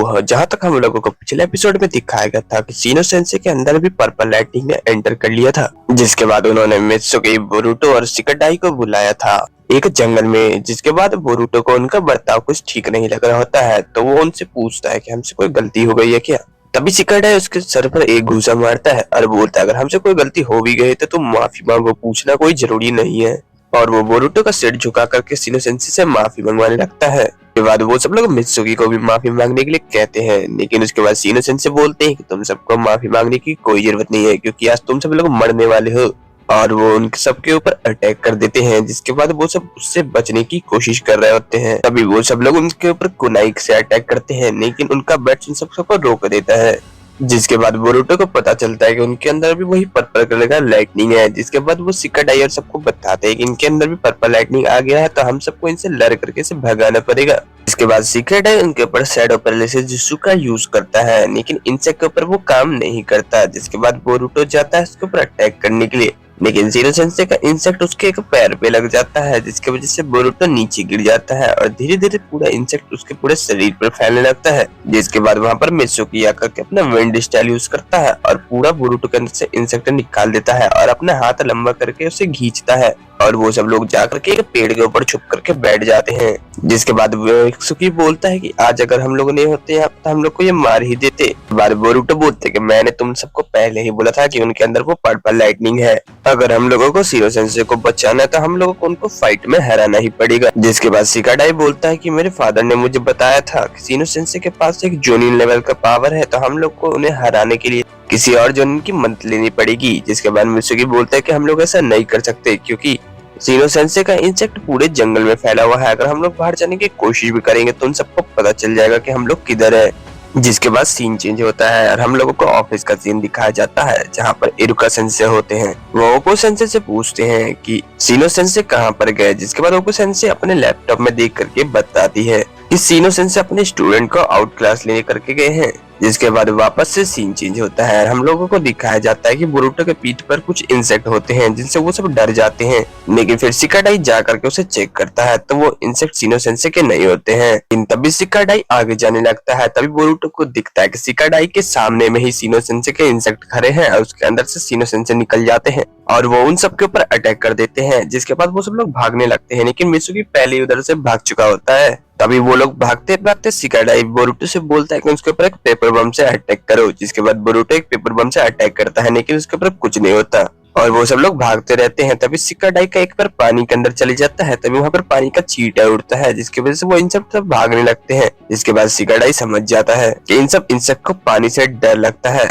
तो जहां तक हम लोगों को पिछले एपिसोड में दिखाया गया था कि सीनो सेंसे के अंदर भी पर्पल लाइटनिंग ने एंटर कर लिया था, जिसके बाद उन्होंने मित्सुकी, बोरुटो और शिकाडाई को बुलाया था एक जंगल में। जिसके बाद बोरुटो को उनका बर्ताव कुछ ठीक नहीं लग रहा होता है, तो वो उनसे पूछता है कि हमसे कोई गलती हो गई है क्या। तभी शिकाडाई उसके सर पर एक घूसा मारता है और बोलता है अगर हमसे कोई गलती हो भी गई तो तुम माफी मांगो, पूछना कोई जरूरी नहीं है। और वो बोरुटो का सिर झुका करके सीनो सेंसे से माफी मंगवाने लगता है। के बाद वो सब लोग मित्सुकी को भी माफी मांगने के लिए कहते हैं, लेकिन उसके बाद सीनो सेंसे बोलते हैं कि तुम सबको माफी मांगने की कोई जरूरत नहीं है, क्योंकि आज तुम सब लोग मरने वाले हो। और वो उन सबके ऊपर अटैक कर देते हैं, जिसके बाद वो सब उससे बचने की कोशिश कर रहे होते हैं। तभी वो सब लोग उनके ऊपर कुनाई से अटैक करते हैं, लेकिन उनका बैट उन सबको रोक देता है। जिसके बाद बोरुटो को पता चलता है कि उनके अंदर भी वही पर्पल कलर का लाइटनिंग है। जिसके बाद वो शिकाडाई और सबको बताते हैं कि इनके अंदर भी पर्पल लाइटनिंग आ गया है, तो हम सबको इनसे लड़ करके इसे भगाना पड़ेगा। इसके बाद शिकाडाई उनके ऊपर शैडो पैरालिसिस जिसु का यूज करता है, लेकिन इंसेक्ट के ऊपर वो काम नहीं करता। जिसके बाद बोरुटो जाता है उसके ऊपर अटैक करने के लिए, लेकिन सीनो सेंसे का इंसेक्ट उसके एक पैर पे लग जाता है, जिसकी वजह से बोरुटो नीचे गिर जाता है और धीरे धीरे पूरा इंसेक्ट उसके पूरे शरीर पर फैलने लगता है। जिसके बाद वहां पर मित्सुकी आकर के अपना विंड स्टाइल यूज करता है और पूरा बोरुटो के अंदर से इंसेक्ट निकाल देता है और अपना हाथ लंबा करके उसे खींचता है। और वो सब लोग जाकर के एक पेड़ के ऊपर छुप करके बैठ जाते हैं। जिसके बाद मित्सुकी बोलता है कि आज अगर हम लोग नहीं होते यहाँ तो हम लोग को ये मार ही देते। बाद बोरुटो बोलते कि मैंने तुम सबको पहले ही बोला था कि उनके अंदर वो पर्पल लाइटनिंग है, अगर हम लोगों को सीनो सेंसे को बचाना है तो हम लोगों को उनको फाइट में हराना ही पड़ेगा। जिसके बाद शिकाडाई बोलता है कि मेरे फादर ने मुझे बताया था कि सीनो सेंसे के पास एक जोनिन लेवल का पावर है, तो हम लोग को उन्हें हराने के लिए किसी और जोनिन की मदद लेनी पड़ेगी। जिसके बाद मित्सुकी बोलता है कि हम लोग ऐसा नहीं कर सकते, क्योंकि सीनो सेंसे का इंसेक्ट पूरे जंगल में फैला हुआ है, अगर हम लोग बाहर जाने की कोशिश भी करेंगे तो उन सबको पता चल जाएगा कि हम लोग किधर है। जिसके बाद सीन चेंज होता है और हम लोगों को ऑफिस का सीन दिखाया जाता है, जहाँ पर इरुका सेंसे होते हैं। वो ओको सेंसे से पूछते हैं कि सीनो सेंसे कहाँ पर गए। जिसके बाद ओको सेंसे अपने लैपटॉप में देख करके बताती है कि सीनो सेंसे अपने स्टूडेंट को आउट क्लास लेने करके गए हैं। जिसके बाद वापस से सीन चेंज होता है, हम लोगों को दिखाया जाता है कि बोरुटो के पीठ पर कुछ इंसेक्ट होते हैं, जिनसे वो सब डर जाते हैं। लेकिन फिर शिकाडाई जा करके उसे चेक करता है तो वो इंसेक्ट सीनो सेंसे के नहीं होते हैं। लेकिन तभी शिकाडाई आगे जाने लगता है, तभी बोरुटो को दिखता है कि शिकाडाई के सामने में ही सीनो सेंसे के इंसेक्ट खड़े हैं और उसके अंदर से सीनो सेंसे निकल जाते हैं और वो उन सबके ऊपर अटैक कर देते हैं। जिसके बाद वो सब लोग भागने लगते हैं, लेकिन मित्सुकी पहले ही उधर से भाग चुका होता है। तभी वो लोग भागते भागते शिकाडाई बोरुटो से बोलता है कि उसके ऊपर एक पेपर बम से अटैक करो। जिसके बाद बोरुटो एक पेपर बम से अटैक करता है, लेकिन उसके ऊपर कुछ नहीं होता और वो सब लोग भागते रहते हैं। तभी शिकाडाई का एक बार पानी के अंदर चले जाता है, तभी वहां पर पानी का छींटा उड़ता है, जिसकी वजह से वो इन सब भागने लगते हैं। जिसके बाद शिकाडाई समझ जाता है कि इन सब इंसेक्ट को पानी से डर लगता है।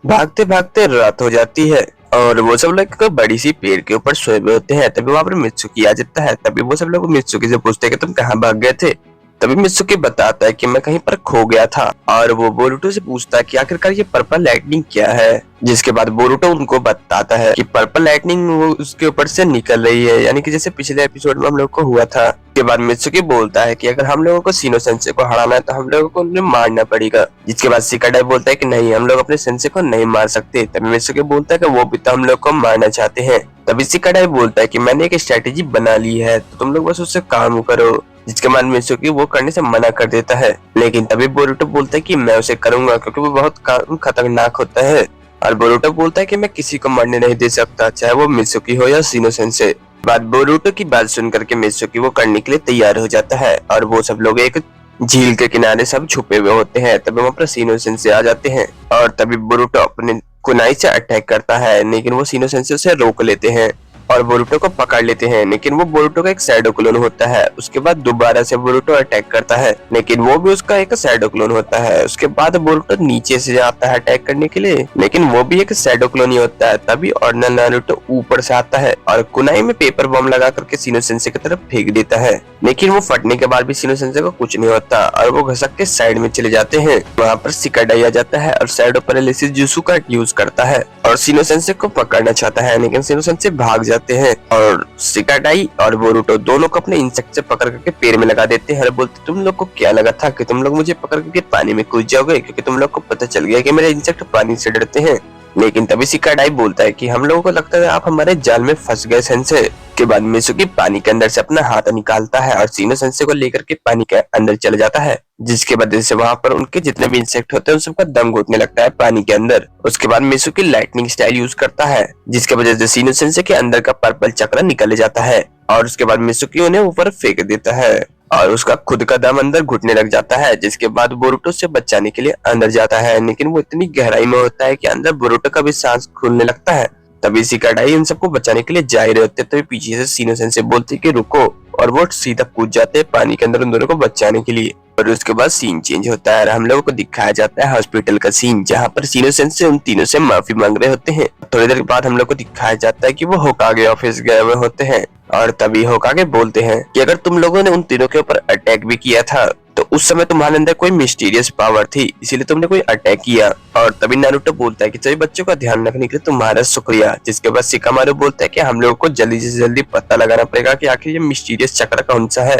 भागते भागते रात हो जाती है और वो सब लोग बड़ी सी पेड़ के ऊपर सोए हुए होते हैं। तभी वहां पर मित्सुकी आ जाता है। तभी वो सब लोग मित्सुकी से पूछते हैं कि तुम कहाँ भाग गए थे। तभी मित्सुकी बताता है कि मैं कहीं पर खो गया था और वो बोरुटो से पूछता है कि आखिरकार ये पर्पल लाइटनिंग क्या है। जिसके बाद बोरुटो उनको बताता है कि पर्पल लाइटनिंग वो उसके ऊपर से निकल रही है, यानी कि जैसे पिछले एपिसोड में हम लोग को हुआ था। के बाद मित्सुकी बोलता है कि अगर हम लोगों को सीनो सेंसे को हराना है तो हम लोगों को उन्हें मारना पड़ेगा। जिसके बाद शिकाडाई बोलता है कि नहीं, हम लोग अपने सेंसे को नहीं मार सकते। तभी मित्सुकी बोलता है कि वो भी तो हम लोग को मारना चाहते हैं। तभी शिकाडाई बोलता है कि मैंने एक स्ट्रेटेजी बना ली है, तो तुम लोग बस उससे काम करो। जिसके बाद मित्सुकी वो करने से मना कर देता है, लेकिन तभी बोरुटो बोलता है कि मैं उसे करूंगा क्योंकि वो बहुत खतरनाक होता है। और बोरुटो बोलता है कि मैं किसी को मरने नहीं दे सकता, चाहे वो मित्सुकी हो या सीनो सेंसे। बाद बोरुटो की बात सुन करके मित्सुकी वो करने के लिए तैयार हो जाता है और वो सब लोग एक झील के किनारे सब छुपे हुए होते हैं। तभी वहाँ पर सीनो सेंसे आ जाते हैं और तभी बोरुटो अपने कुनाई से अटैक करता है, लेकिन वो सीनो सेंसे उसे रोक लेते हैं और बोरुटो को पकड़ लेते हैं। लेकिन वो बोरुटो का एक शैडो क्लोन होता है। उसके बाद दोबारा से बोरुटो अटैक करता है, लेकिन वो भी उसका एक शैडो क्लोन होता है। उसके बाद बोरुटो नीचे से जाता है अटैक करने के लिए, लेकिन वो भी एक शैडो क्लोन ही होता है। तभी ऑर्डिनल नारुतो ऊपर से आता है और कुनाई में पेपर बम लगा करके सीनो सेंसे की तरफ फेंक देता है, लेकिन वो फटने के बाद भी सीनो सेंसे को कुछ नहीं होता और वो घसक के साइड में चले जाते हैं। वहाँ पर शिकाडाई आ जाता है और शैडो पैरालिसिस जुसु का यूज करता है और सीनो सेंसे को पकड़ना चाहता है, लेकिन सीनो सेंसे भाग जाते हैं और शिकाडाई और बोरुटो दोनों को अपने इंसेक्ट से पकड़ करके पेड़ में लगा देते हैं और बोलते तुम लोग को क्या लगा था कि तुम लोग मुझे पकड़ करके पानी में कूद जाओगे, क्योंकि तुम लोग को पता चल गया कि मेरे इंसेक्ट पानी से डरते हैं। लेकिन तभी शिकाडाई बोलता है कि हम लोगों को लगता है आप हमारे जाल में फंस गए सेंसे। के बाद मित्सुकी पानी के अंदर से अपना हाथ निकालता है और सीनो सेंसे को लेकर के पानी के अंदर चला जाता है जिसके वजह से वहां पर उनके जितने भी इंसेक्ट होते हैं उन सबका दम घुटने लगता है पानी के अंदर। उसके बाद मित्सुकी लाइटनिंग स्टाइल यूज करता है, जिसके वजह से शिनो सेंसे के अंदर का पर्पल चक्र निकल जाता है और उसके बाद मित्सुकी उन्हें ऊपर फेंक देता है और उसका खुद का दम अंदर घुटने लग जाता है। जिसके बाद बोरुतो से बचाने के लिए अंदर जाता है, लेकिन वो इतनी गहराई में होता है कि अंदर बोरुतो का भी सांस खुलने लगता है। तभी शिकाडाई इन सबको बचाने के लिए जा रहे होते, तभी पीछे से शिनो सेंसे बोलते कि रुको, और वो सीधा कूद जाते हैं पानी के अंदर उन दोनों को बचाने के लिए। और उसके बाद सीन चेंज होता है और हम लोगों को दिखाया जाता है हॉस्पिटल का सीन, जहाँ पर शिनो सेंसे उन तीनों से माफी मांग रहे होते हैं। थोड़ी देर बाद हम लोग को दिखाया जाता है कि वो होकागे ऑफिस गए हुए होते हैं और तभी होकागे बोलते हैं कि अगर तुम लोगों ने उन तीनों के ऊपर अटैक भी किया था तो उस समय तुम्हारे अंदर कोई मिस्टीरियस पावर थी, इसीलिए तुमने कोई अटैक किया। और तभी नारुतो बोलता है कि सभी बच्चों का ध्यान रखने के लिए तुम्हारा शुक्रिया। जिसके बाद शिकामारू बोलता है कि हम लोगों को जल्दी से जल्दी पता लगाना पड़ेगा कि आखिर ये मिस्टीरियस चक्र कौन सा है।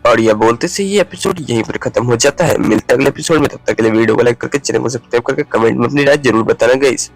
और यह बोलते से ये एपिसोड यहीं पर खत्म हो जाता है। मिलते अगले एपिसोड में, तब तक के लिए वीडियो को लाइक करके चैनल को सब्सक्राइब करके कमेंट में अपनी राय जरूर बताना गाइस।